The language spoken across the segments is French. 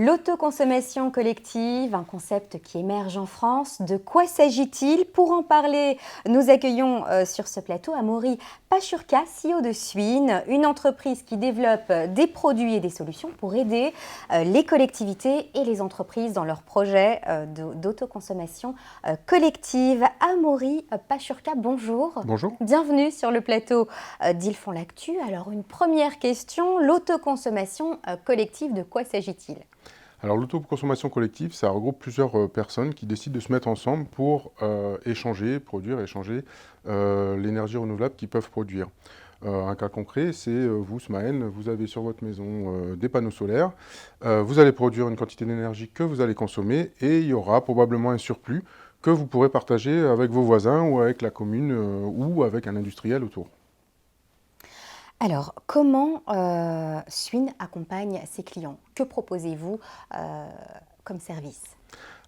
L'autoconsommation collective, un concept qui émerge en France. De quoi s'agit-il? Pour en parler, nous accueillons sur ce plateau Amaury Pachurka, CEO de Swin, une entreprise qui développe des produits et des solutions pour aider les collectivités et les entreprises dans leurs projets d'autoconsommation collective. Amaury Pachurka, bonjour. Bonjour. Bienvenue sur le plateau d'Ils font l'actu. Alors, une première question, l'autoconsommation collective, de quoi s'agit-il? Alors l'autoconsommation collective, ça regroupe plusieurs personnes qui décident de se mettre ensemble pour produire, échanger l'énergie renouvelable qu'ils peuvent produire. Un cas concret, c'est vous, Smaën, vous avez sur votre maison des panneaux solaires, vous allez produire une quantité d'énergie que vous allez consommer et il y aura probablement un surplus que vous pourrez partager avec vos voisins ou avec la commune ou avec un industriel autour. Alors, comment Swin accompagne ses clients? Que proposez-vous comme service?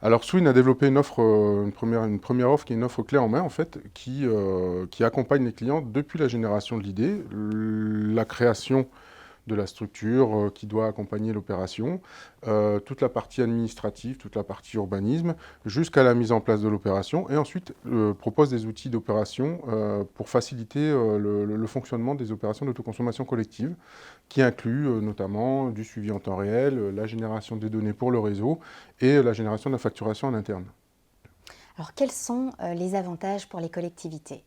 Alors Swin a développé une offre, une première offre qui est une offre clé en main en fait, qui accompagne les clients depuis la génération de l'idée, la création de la structure qui doit accompagner l'opération, toute la partie administrative, toute la partie urbanisme, jusqu'à la mise en place de l'opération, et ensuite propose des outils d'opération pour faciliter le fonctionnement des opérations d'autoconsommation collective, qui inclut notamment du suivi en temps réel, la génération des données pour le réseau et la génération de la facturation en interne. Alors, quels sont les avantages pour les collectivités?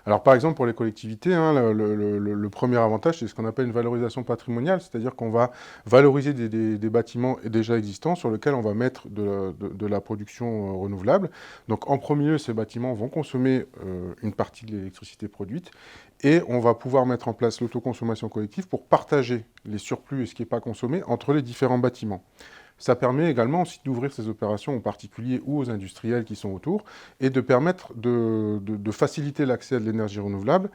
Alors par exemple pour les collectivités, hein, le premier avantage c'est ce qu'on appelle une valorisation patrimoniale, c'est-à-dire qu'on va valoriser des bâtiments déjà existants sur lesquels on va mettre de la production renouvelable. Donc en premier lieu, ces bâtiments vont consommer une partie de l'électricité produite et on va pouvoir mettre en place l'autoconsommation collective pour partager les surplus et ce qui n'est pas consommé entre les différents bâtiments. Ça permet également aussi d'ouvrir ces opérations aux particuliers ou aux industriels qui sont autour et de permettre de faciliter l'accès à de l'énergie renouvelable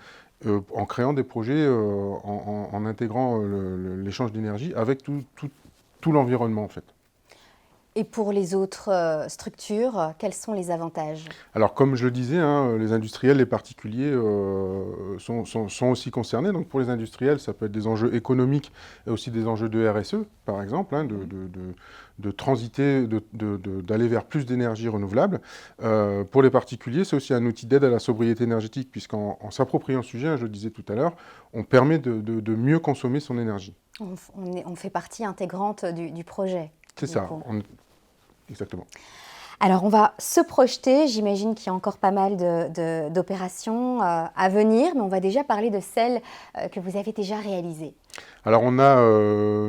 en créant des projets, en intégrant l'échange d'énergie avec tout l'environnement en fait. Et pour les autres structures, quels sont les avantages? Alors comme je le disais, hein, les industriels, les particuliers sont aussi concernés. Donc pour les industriels, ça peut être des enjeux économiques et aussi des enjeux de RSE, par exemple, hein, de transiter, d'aller vers plus d'énergie renouvelable. Pour les particuliers, c'est aussi un outil d'aide à la sobriété énergétique, puisqu'en s'appropriant le sujet, hein, je le disais tout à l'heure, on permet de mieux consommer son énergie. On fait partie intégrante du projet. C'est ça. Exactement. Alors, on va se projeter. J'imagine qu'il y a encore pas mal d'opérations à venir, mais on va déjà parler de celles que vous avez déjà réalisées. Alors, on a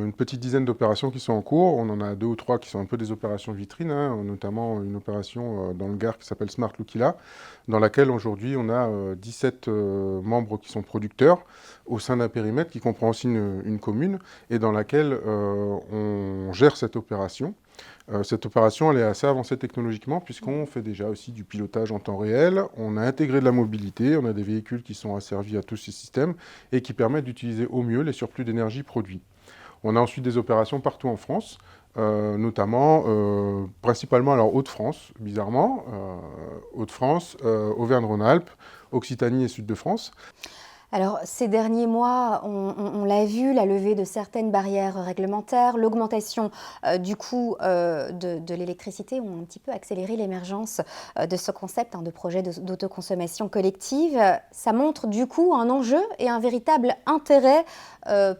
une petite dizaine d'opérations qui sont en cours. On en a 2 ou 3 qui sont un peu des opérations vitrines, hein, notamment une opération dans le Gard qui s'appelle Smart Lookila, dans laquelle aujourd'hui on a 17 membres qui sont producteurs au sein d'un périmètre qui comprend aussi une commune et dans laquelle on gère cette opération. Cette opération, elle est assez avancée technologiquement puisqu'on fait déjà aussi du pilotage en temps réel, on a intégré de la mobilité, on a des véhicules qui sont asservis à tous ces systèmes et qui permettent d'utiliser au mieux les surplus d'énergie produits. On a ensuite des opérations partout en France, notamment, principalement alors Hauts-de-France, bizarrement, Hauts-de-France, Auvergne-Rhône-Alpes, Occitanie et Sud-de-France. Alors, ces derniers mois, on l'a vu, la levée de certaines barrières réglementaires, l'augmentation du coût de l'électricité ont un petit peu accéléré l'émergence de ce concept de projet d'autoconsommation collective. Ça montre du coup un enjeu et un véritable intérêt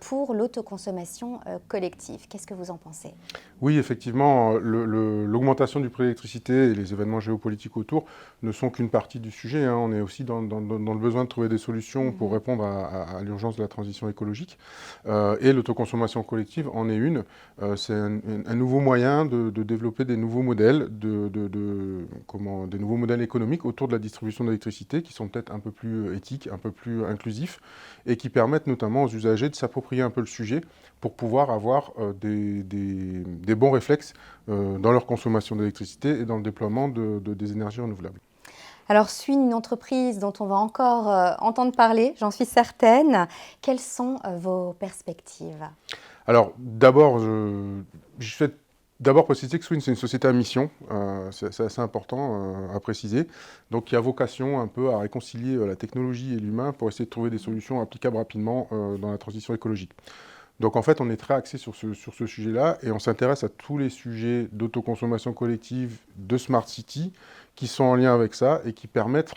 pour l'autoconsommation collective. Qu'est-ce que vous en pensez? Oui, effectivement, l'augmentation du prix de l'électricité et les événements géopolitiques autour ne sont qu'une partie du sujet, hein. On est aussi dans le besoin de trouver des solutions pour répondre à l'urgence de la transition écologique. Et l'autoconsommation collective en est une. C'est un nouveau moyen de développer des nouveaux modèles, des nouveaux modèles économiques autour de la distribution d'électricité qui sont peut-être un peu plus éthiques, un peu plus inclusifs et qui permettent notamment aux usagers de s'approprier un peu le sujet pour pouvoir avoir des bons réflexes dans leur consommation d'électricité et dans le déploiement des énergies renouvelables. Alors, Swin, une entreprise dont on va encore entendre parler, j'en suis certaine. Quelles sont vos perspectives? Alors, d'abord, je souhaite d'abord préciser que Swin, c'est une société à mission. C'est assez important à préciser. Donc, qui a vocation un peu à réconcilier la technologie et l'humain pour essayer de trouver des solutions applicables rapidement dans la transition écologique. Donc en fait, on est très axé sur ce sujet-là et on s'intéresse à tous les sujets d'autoconsommation collective, de Smart City, qui sont en lien avec ça et qui permettent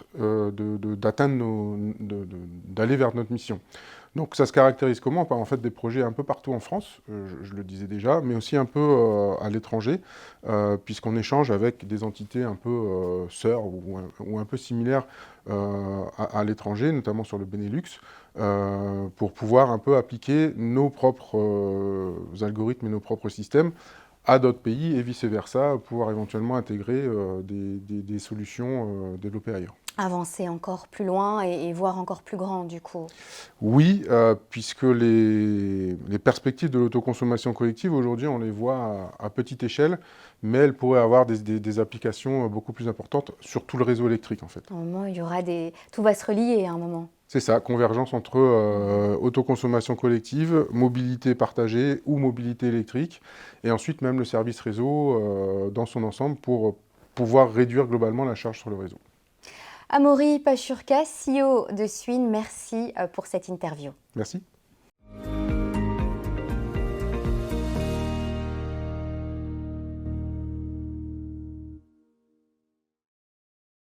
d'aller vers notre mission. Donc ça se caractérise comment? Par en fait des projets un peu partout en France, je le disais déjà, mais aussi un peu à l'étranger, puisqu'on échange avec des entités un peu sœurs ou un peu similaires à l'étranger, notamment sur le Benelux, pour pouvoir un peu appliquer nos propres algorithmes et nos propres systèmes à d'autres pays et vice-versa, pouvoir éventuellement intégrer des solutions développées ailleurs. Avancer encore plus loin et voir encore plus grand du coup. Oui, puisque les perspectives de l'autoconsommation collective, aujourd'hui, on les voit à petite échelle, mais elles pourraient avoir des applications beaucoup plus importantes sur tout le réseau électrique, en fait. À un moment, il y aura des... Tout va se relier à un moment. C'est ça, convergence entre autoconsommation collective, mobilité partagée ou mobilité électrique, et ensuite même le service réseau dans son ensemble pour pouvoir réduire globalement la charge sur le réseau. Amaury Pachurka, CEO de Swin, merci pour cette interview. Merci.